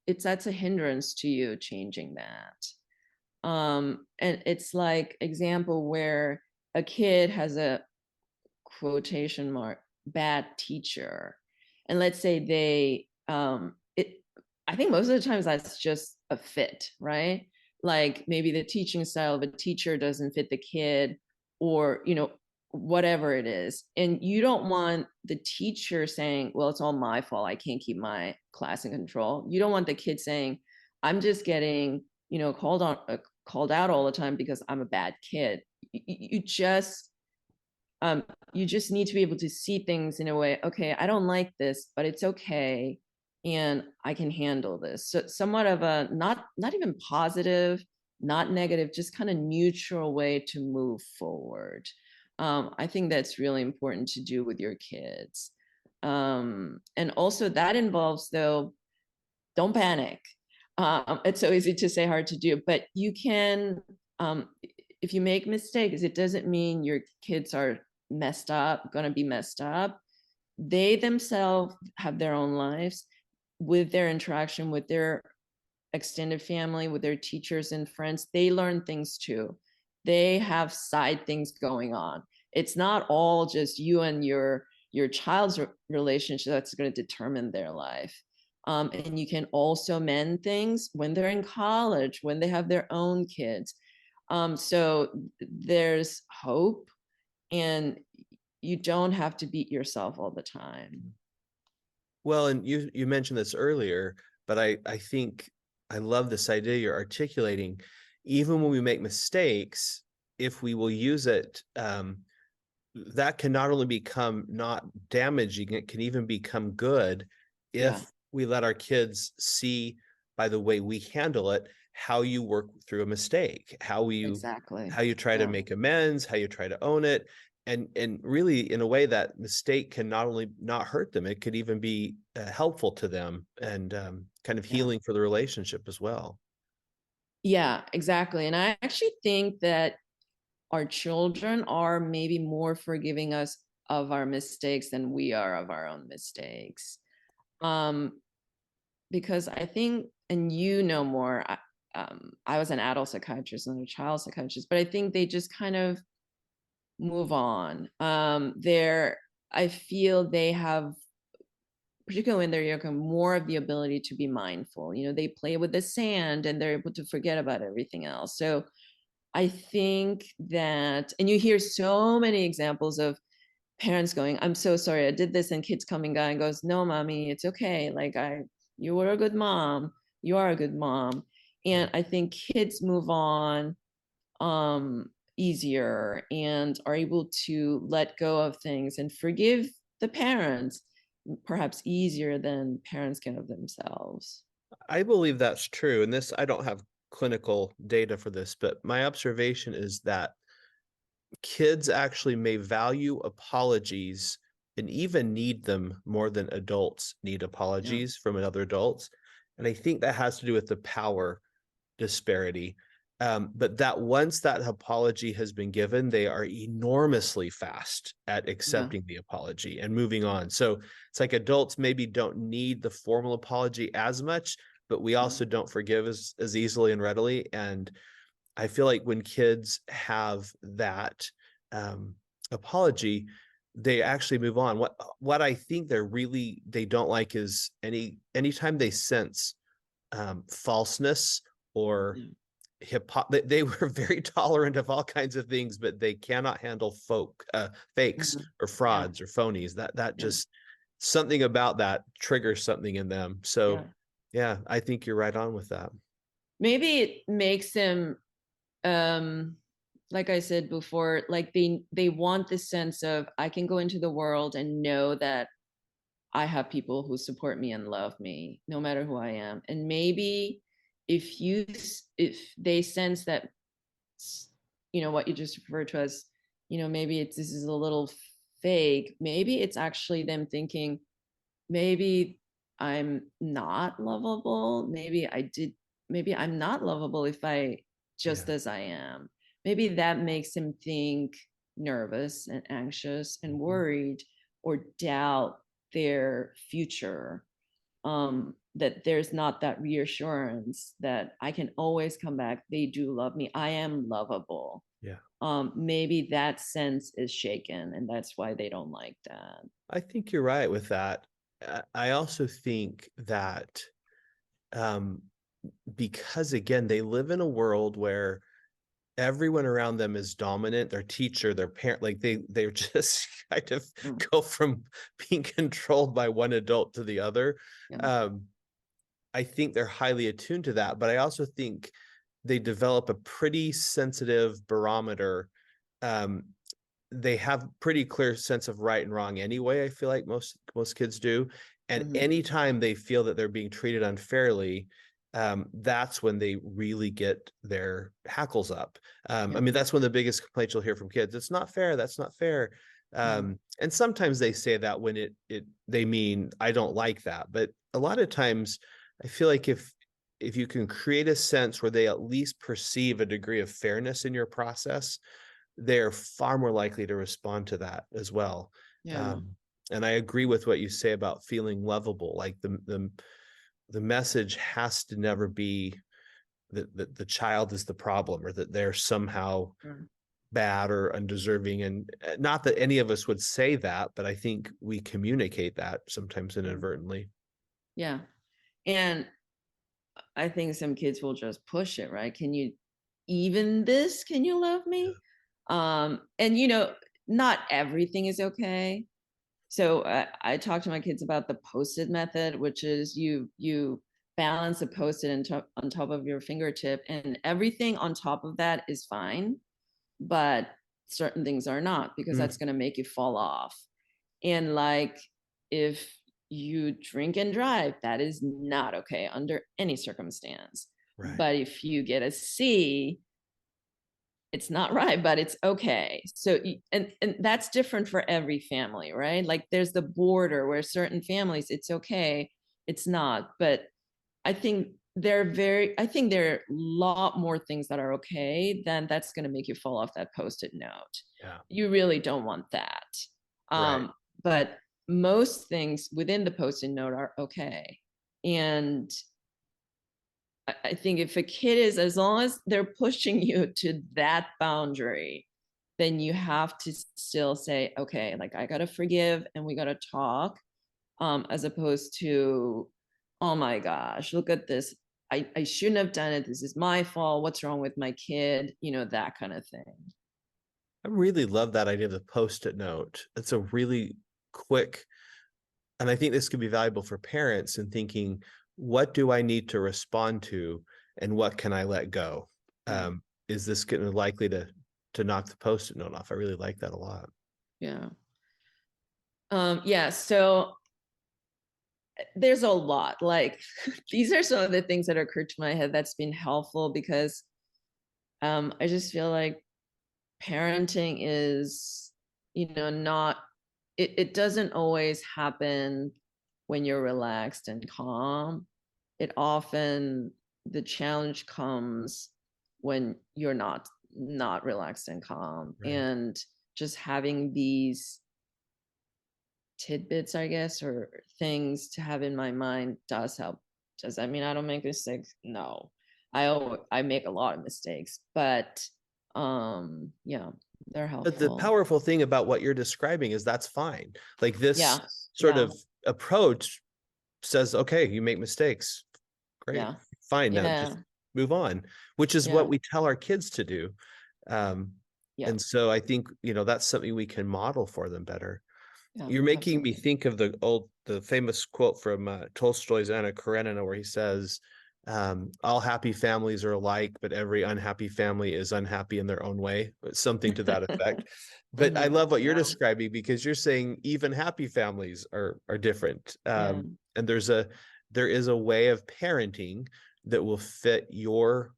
that's a hindrance to you changing that. And it's like example where a kid has a quotation mark bad teacher, and let's say they I think most of the times that's just a fit, right? Like maybe the teaching style of a teacher doesn't fit the kid, or whatever it is, and you don't want the teacher saying, well, it's all my fault, I can't keep my class in control. You don't want the kid saying, I'm just getting called out all the time because I'm a bad kid. You just need to be able to see things in a way, okay, I don't like this, but it's okay, and I can handle this. So somewhat of a not even positive, not negative, just kind of neutral way to move forward. I think that's really important to do with your kids. And also that involves, though, don't panic. It's so easy to say, hard to do, but you can, if you make mistakes, it doesn't mean your kids are messed up, going to be messed up. They themselves have their own lives with their interaction with their extended family, with their teachers and friends. They learn things too. They have side things going on. It's not all just you and your child's relationship that's going to determine their life. And you can also mend things when they're in college, when they have their own kids. So there's hope, and you don't have to beat yourself all the time. Well, and you mentioned this earlier, but I think I love this idea you're articulating. Even when we make mistakes, if we will use it, that can not only become not damaging, it can even become good if we let our kids see by the way we handle it, how you work through a mistake, how you try to make amends, how you try to own it. And really, in a way, that mistake can not only not hurt them, it could even be helpful to them, and kind of healing for the relationship as well. Yeah, exactly. And I actually think that our children are maybe more forgiving us of our mistakes than we are of our own mistakes. Because I think, and more, I was an adult psychiatrist and a child psychiatrist, but I think they just kind of move on. I feel they have, particularly when they're younger, more of the ability to be mindful. They play with the sand and they're able to forget about everything else. So I think that, and you hear so many examples of parents going, I'm so sorry, I did this, and kids coming by and goes, no, mommy, it's okay. Like, you were a good mom. You are a good mom. And I think kids move on easier and are able to let go of things and forgive the parents perhaps easier than parents can of themselves. I believe that's true. And this, I don't have clinical data for this, but my observation is that kids actually may value apologies and even need them more than adults need apologies from other adults. And I think that has to do with the power disparity. But that once that apology has been given, they are enormously fast at accepting the apology and moving on. So it's like adults maybe don't need the formal apology as much, but we also don't forgive as easily and readily. And I feel like when kids have that apology, they actually move on. What I think they don't like is anytime they sense falseness or they were very tolerant of all kinds of things, but they cannot handle fakes or frauds or phonies. That just something about that triggers something in them. So yeah, I think you're right on with that. Maybe it makes them, like I said before, like they want this sense of, I can go into the world and know that I have people who support me and love me no matter who I am. And maybe if they sense that, what you just referred to as, maybe this is a little fake, maybe it's actually them thinking, maybe I'm not lovable. Maybe I'm not lovable if I just as I am. Maybe that makes him think nervous and anxious and worried or doubt their future, that there's not that reassurance that I can always come back. They do love me. I am lovable. Yeah. Maybe that sense is shaken, and that's why they don't like that. I think you're right with that. I also think that because again, they live in a world where everyone around them is dominant, their teacher, their parent, like they're just kind of go from being controlled by one adult to the other. Yeah. I think they're highly attuned to that, but I also think they develop a pretty sensitive barometer. They have pretty clear sense of right and wrong anyway. I feel like most kids do. And anytime they feel that they're being treated unfairly, that's when they really get their hackles up. I mean, that's one of the biggest complaints you'll hear from kids. It's not fair. That's not fair. And sometimes they say that when they mean, I don't like that. But a lot of times I feel like if you can create a sense where they at least perceive a degree of fairness in your process, they're far more likely to respond to that as well. Yeah. And I agree with what you say about feeling lovable. Like the message has to never be that the child is the problem or that they're somehow bad or undeserving. And not that any of us would say that, but I think we communicate that sometimes inadvertently. Yeah. And I think some kids will just push it, right? Can you even this? Can you love me? And not everything is okay. So I talk to my kids about the Post-it method, which is you balance a Post-it on top of your fingertip, and everything on top of that is fine, but certain things are not, because that's going to make you fall off. And like, if you drink and drive, that is not okay under any circumstance. Right. But if you get a C, it's not right, but it's okay. So, and that's different for every family, right? Like there's the border where certain families, it's okay, it's not. But I think there are a lot more things that are okay than that's going to make you fall off that Post-it note. Yeah. You really don't want that. Right. But most things within the Post-it note are okay. And I think if a kid is, as long as they're pushing you to that boundary, then you have to still say, okay, like I got to forgive and we got to talk, as opposed to, oh my gosh, look at this. I shouldn't have done it. This is my fault. What's wrong with my kid? That kind of thing. I really love that idea of the Post-it note. It's a really quick, and I think this could be valuable for parents in thinking, what do I need to respond to and what can I let go? Is this getting likely to knock the Post-it note off? I really like that a lot. Yeah. Yeah. So there's a lot, like these are some of the things that occurred to my head that's been helpful, because I just feel like parenting is, not, it doesn't always happen when you're relaxed and calm. It often, the challenge comes when you're not relaxed and calm. Right. And just having these tidbits, I guess, or things to have in my mind does help. Does that mean I don't make mistakes? No, I make a lot of mistakes, but yeah, they're helpful. But the powerful thing about what you're describing is that's fine. Like this sort Yeah. of approach says, okay, you make mistakes. Great. Yeah. Fine. Now just move on, which is what we tell our kids to do. And so I think, that's something we can model for them better. You're making me think of the famous quote from Tolstoy's Anna Karenina, where he says, all happy families are alike, but every unhappy family is unhappy in their own way, something to that effect. But I love what you're describing, because you're saying even happy families are different. And there is a way of parenting that will fit your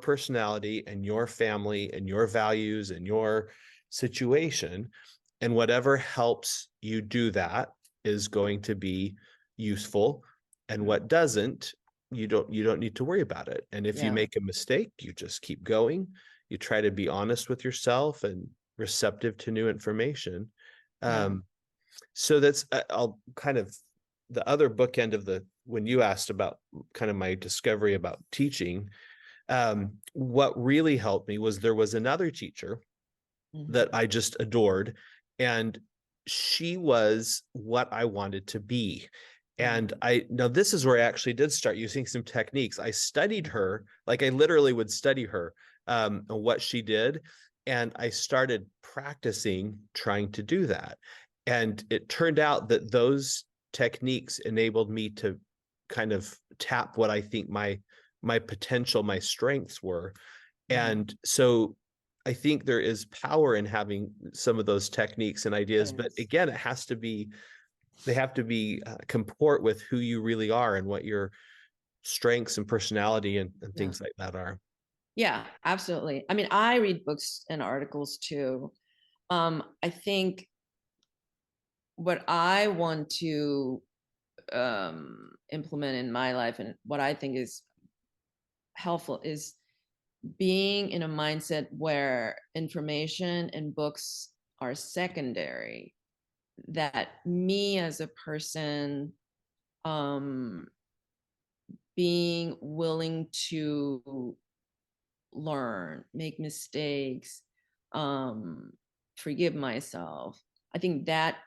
personality and your family and your values and your situation. And whatever helps you do that is going to be useful. And what doesn't, you don't need to worry about it. And if you make a mistake, you just keep going. You try to be honest with yourself and receptive to new information. Yeah. So that's, I'll kind of, the other bookend of when you asked about kind of my discovery about teaching, what really helped me was there was another teacher that I just adored, and she was what I wanted to be. And now this is where I actually did start using some techniques. I studied her, like I literally would study her, what she did. And I started practicing trying to do that. And it turned out that those techniques enabled me to kind of tap what I think my potential, my strengths were. And so I think there is power in having some of those techniques and ideas, but again, they have to be comport with who you really are and what your strengths and personality and things like that are. Yeah, absolutely. I mean, I read books and articles too. I think what I want to implement in my life and what I think is helpful is being in a mindset where information and books are secondary, that me as a person being willing to learn, make mistakes, forgive myself. I think that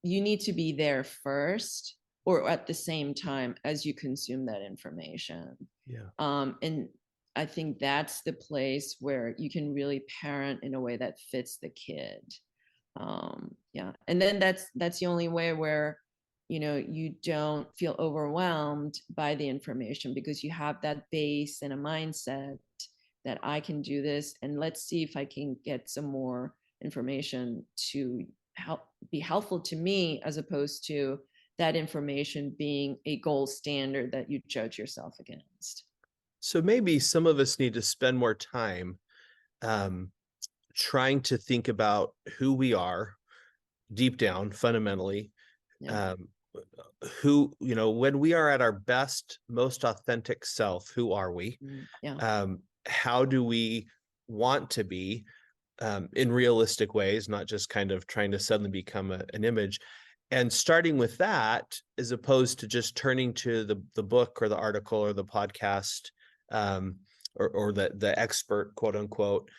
you need to be there first or at the same time as you consume that information. Yeah. And I think that's the place where you can really parent in a way that fits the kid. Yeah. And then that's the only way where, you know, you don't feel overwhelmed by the information because you have that base and a mindset that I can do this. And let's see if I can get some more information to be helpful to me, as opposed to that information being a gold standard that you judge yourself against. So maybe some of us need to spend more time trying to think about who we are deep down, fundamentally. Yeah. Who, you know, when we are at our best, most authentic self, who are we? Yeah. How do we want to be in realistic ways, not just kind of trying to suddenly become an image? And starting with that, as opposed to just turning to the book or the article or the podcast, or the expert, quote unquote,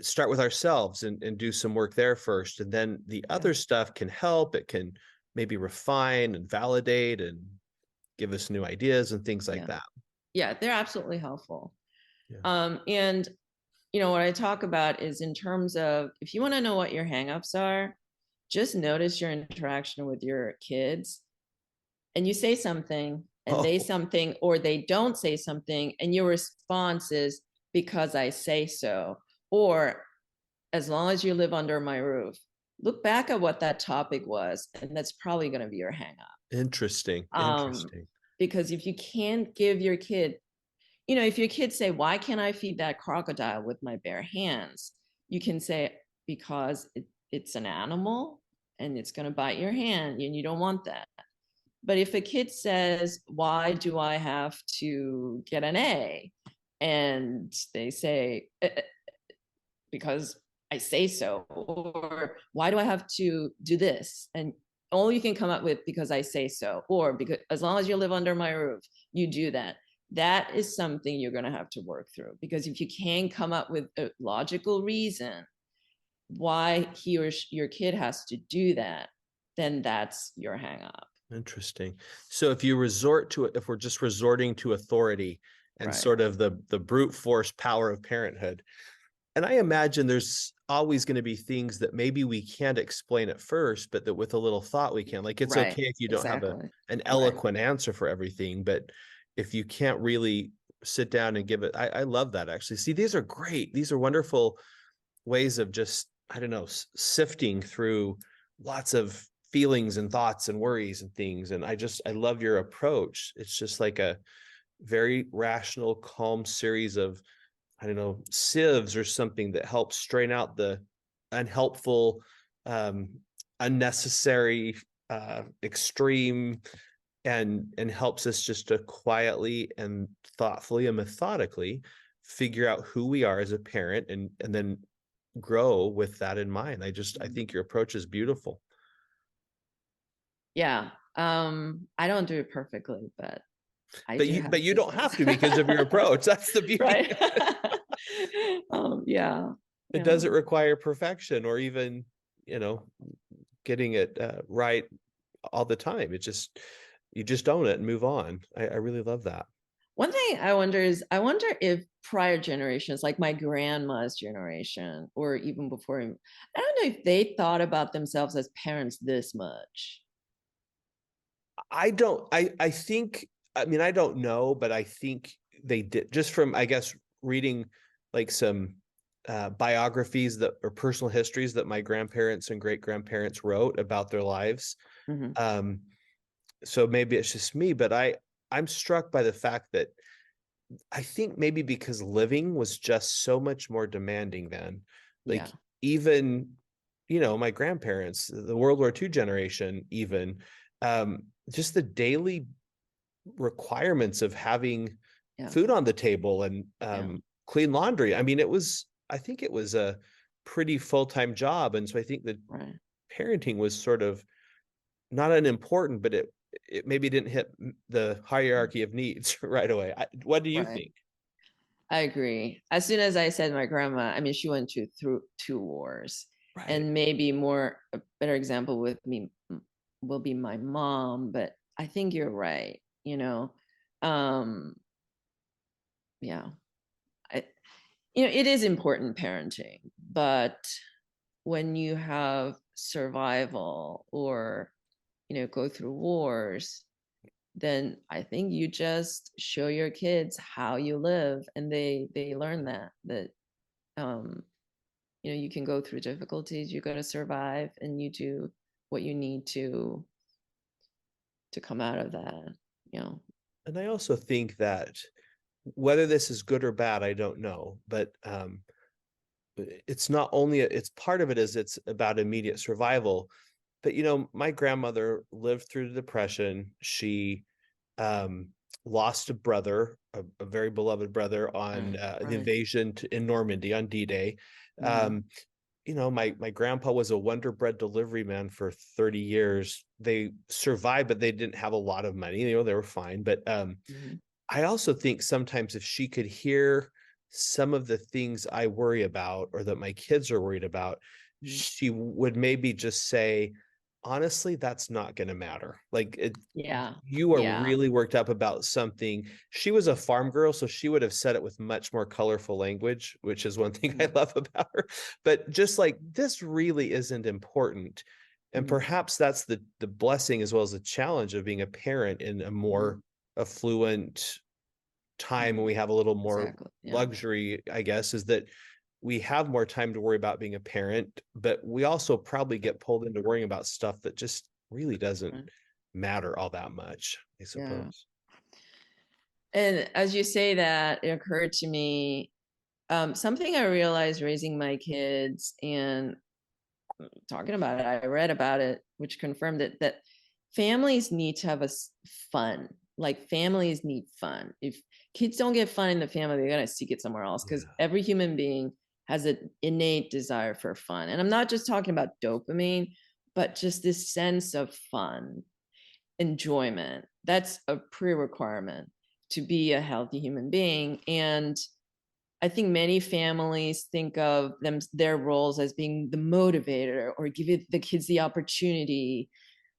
start with ourselves and do some work there first. And then the other stuff can help. It can maybe refine and validate and give us new ideas and things like that. Yeah, they're absolutely helpful. Yeah. And you know, what I talk about is in terms of, if you want to know what your hangups are, just notice your interaction with your kids, and you say something and they something, or they don't say something, and your response is because I say so, or as long as you live under my roof. Look back at what that topic was, and that's probably going to be your hang up. Interesting. Interesting. Because if you can't give your kid, you know, if your kids say, why can't I feed that crocodile with my bare hands? You can say, because it's an animal and it's going to bite your hand and you don't want that. But if a kid says, why do I have to get an A? And they say, because I say so, or why do I have to do this? And all you can come up with, because I say so, or because as long as you live under my roof, you do that. That is something you're going to have to work through, because if you can come up with a logical reason why he or your kid has to do that, then that's your hang up. Interesting. So if you resort to it, if we're just resorting to authority and sort of the brute force power of parenthood, and I imagine there's always going to be things that maybe we can't explain at first, but that with a little thought we can. Like, it's okay if you don't have an eloquent answer for everything, but if you can't really sit down and give it, I love that, actually. See, these are great. These are wonderful ways of just, I don't know, sifting through lots of feelings and thoughts and worries and things. And I love your approach. It's just like a very rational, calm series of, I don't know, sieves or something that helps strain out the unhelpful, unnecessary, extreme, and helps us just to quietly and thoughtfully and methodically figure out who we are as a parent, and then grow with that in mind. I think your approach is beautiful. Yeah. I don't do it perfectly, but I But do have you don't have to systems. because of your approach. That's the beauty. Right. Yeah. It doesn't require perfection or even, getting it right all the time. You just own it and move on. I really love that. One thing I wonder if prior generations, like my grandma's generation, or even before him, I don't know if they thought about themselves as parents this much. I think, I mean, I don't know, but I think they did, just from, I guess, reading like some biographies that or personal histories that my grandparents and great grandparents wrote about their lives. Mm-hmm. So maybe it's just me, but I'm struck by the fact that I think maybe because living was just so much more demanding then. Like Yeah. even, my grandparents, the World War II generation, even just the daily requirements of having Yeah. food on the table and clean laundry. I mean, I think it was a pretty full-time job. And so I think that Right. parenting was sort of not unimportant, but it maybe didn't hit the hierarchy of needs right away. What do you Right. think? I agree. As soon as I said my grandma, I mean, she went through 2 wars. Right. And maybe a better example with me will be my mom, but I think you're right. Yeah. It is important parenting, but when you have survival or, go through wars, then I think you just show your kids how you live, and they learn that you can go through difficulties, you got to survive, and you do what you need to come out of that. And I also think that whether this is good or bad, I don't know, but it's not only it's part of it is it's about immediate survival, but my grandmother lived through the Depression. She lost a brother, a very beloved brother on the invasion in Normandy on D-Day. My grandpa was a Wonder Bread delivery man for 30 years. They survived, but they didn't have a lot of money. They were fine. But I also think sometimes if she could hear some of the things I worry about or that my kids are worried about, she would maybe just say, honestly, that's not going to matter. Like you are really worked up about something. She was a farm girl, so she would have said it with much more colorful language, which is one thing I love about her. But just like, this really isn't important. And perhaps that's the blessing as well as the challenge of being a parent in a more affluent time when we have a little more luxury, I guess, is that we have more time to worry about being a parent, but we also probably get pulled into worrying about stuff that just really doesn't matter all that much, I suppose. And as you say that, it occurred to me something I realized raising my kids and talking about it, I read about it, which confirmed it, that families need to have fun. Like families need fun. If kids don't get fun in the family, they're going to seek it somewhere else, because every human being has an innate desire for fun. And I'm not just talking about dopamine, but just this sense of fun, enjoyment. That's a pre-requirement to be a healthy human being. And I think many families think of their roles as being the motivator or give the kids the opportunity,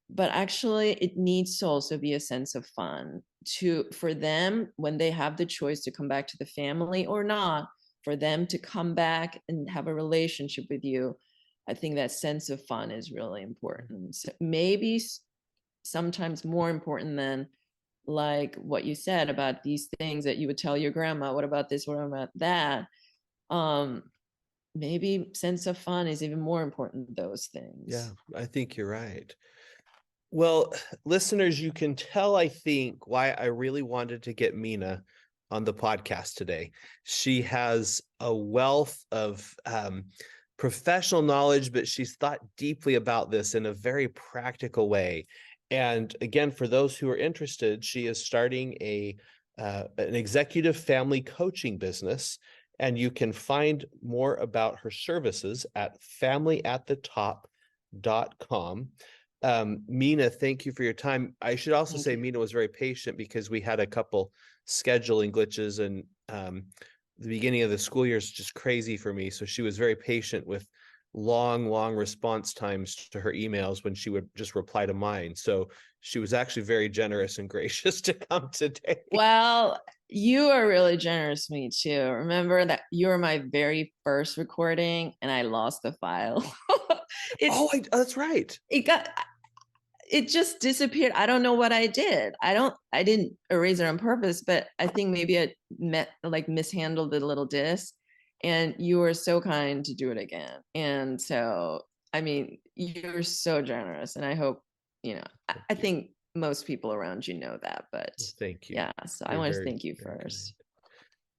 but actually it needs to also be a sense of fun for them when they have the choice to come back to the family or not, for them to come back and have a relationship with you. I think that sense of fun is really important. So maybe sometimes more important than like what you said about these things that you would tell your grandma, what about this, what about that? Maybe sense of fun is even more important than those things. Yeah, I think you're right. Well, listeners, you can tell, I think, why I really wanted to get Mina on the podcast today. She has a wealth of professional knowledge, but she's thought deeply about this in a very practical way. And again, for those who are interested, she is starting an executive family coaching business. And you can find more about her services at familyatthetop.com. Mina, thank you for your time. I should also Thank say you. Mina was very patient because we had a couple scheduling glitches, and the beginning of the school year is just crazy for me. So she was very patient with long response times to her emails when she would just reply to mine. So she was actually very generous and gracious to come today. Well, you are really generous to me too. Remember that you were my very first recording and I lost the file. That's right. It just disappeared. I don't know what I did. I didn't erase it on purpose, but I think maybe I mishandled the little disc, and you were so kind to do it again. And so, I mean, you're so generous, and I hope, I think most people around you know that, but Thank you. yeah, so I You're want to very, thank you very first. kind.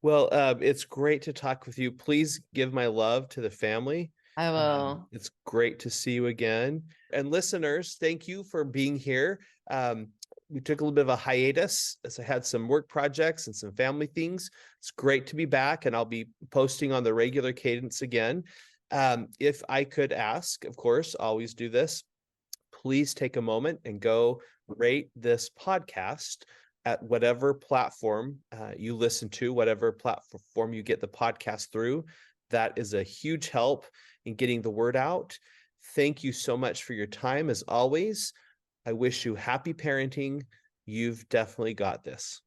Well, it's great to talk with you. Please give my love to the family. I will. It's great to see you again. And listeners, thank you for being here. We took a little bit of a hiatus as I had some work projects and some family things. It's great to be back, and I'll be posting on the regular cadence again. If I could ask, of course, always do this, please take a moment and go rate this podcast at whatever platform you listen to, whatever platform you get the podcast through. That is a huge help in getting the word out. Thank you so much for your time. As always, I wish you happy parenting. You've definitely got this.